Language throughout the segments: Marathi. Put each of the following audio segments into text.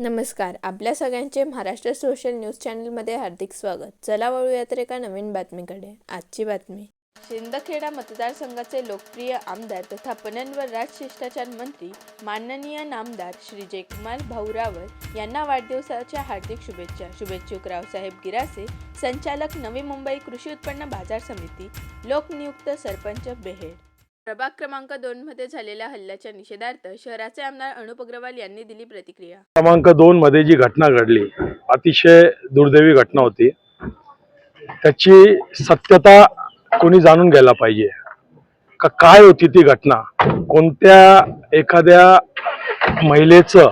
नमस्कार. आपल्या सगळ्यांचे महाराष्ट्र सोशल न्यूज चॅनलमध्ये हार्दिक स्वागत. चला वळूया तर एका नवीन बातमीकडे. आजची बातमी. शिंदखेडा मतदारसंघाचे लोकप्रिय आमदार तथा पणनवर राजशिष्टाचार मंत्री माननीय नामदार श्री जयकुमार भाऊ रावल यांना वाढदिवसाच्या हार्दिक शुभेच्छा. शुभेच्छुक रावसाहेब गिरासे, संचालक नवी मुंबई कृषी उत्पन्न बाजार समिती, लोकनियुक्त सरपंच बेहेड. प्रभाग क्रमांक 2 मध्ये झालेल्या हल्ल्याच्या निषेधार्थ शहराचे आमदार अनुप अग्रवाल यांनी दिली प्रतिक्रिया. क्रमांक 2 मध्ये जी घटना घडली, अतिशय दुर्दैवी घटना होती. त्याची सत्यता कोणी जाणून घ्यायला पाहिजे का काय होती ती घटना. कोणत्या एखाद्या महिलेचं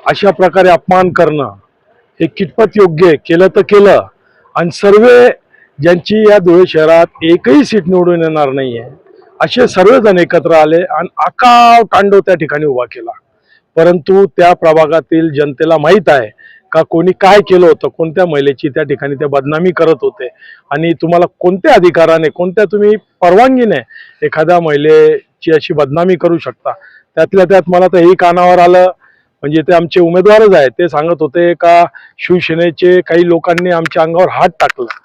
अशा प्रकारे अपमान करणं हे कितपत योग्य केलं तर केलं, आणि सर्व ज्यांची या धुळे शहरात एकही सीट निवडून येणार नाहीये असे सर्वजण एकत्र आले आणि आकाव तांडव त्या ठिकाणी उभा केला. परंतु त्या प्रभागातील जनतेला माहीत आहे का कोणी काय केलं होतं, कोणत्या महिलेची त्या ठिकाणी ते बदनामी करत होते, आणि तुम्हाला कोणत्या अधिकाराने, कोणत्या तुम्ही परवानगीने एखाद्या महिलेची अशी बदनामी करू शकता. त्यातल्या त्यात मला तर हेही कानावर आलं, म्हणजे ते आमचे उमेदवारच आहेत, ते सांगत होते का शिवसेनेचे काही लोकांनी आमच्या अंगावर हात टाकला,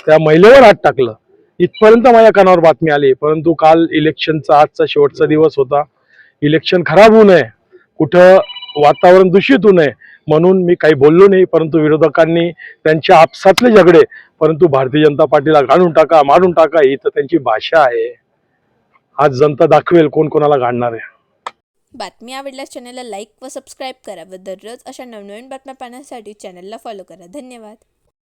त्या महिलेवर हात टाकलं, इथपर्यंत माझ्या कानावर बातमी आली. परंतु काल इलेक्शनचा आजचा शेवटचा दिवस होता. इलेक्शन खराब होऊ नये, कुठं वातावरण दूषित होऊ नये म्हणून मी काही बोललो नाही. परंतु विरोधकांनी त्यांच्या आपसातले झगडे, परंतु भारतीय जनता पार्टीला घालून टाका, मारून टाका, ही तर त्यांची भाषा आहे. आज जनता दाखवेल कोण कोणाला घालणार आहे. बातमी आवडल्यास चॅनलला लाईक व सबस्क्राईब करा व दररोज अशा नवनवीन बातम्या पाहण्यासाठी चॅनलला फॉलो करा. धन्यवाद.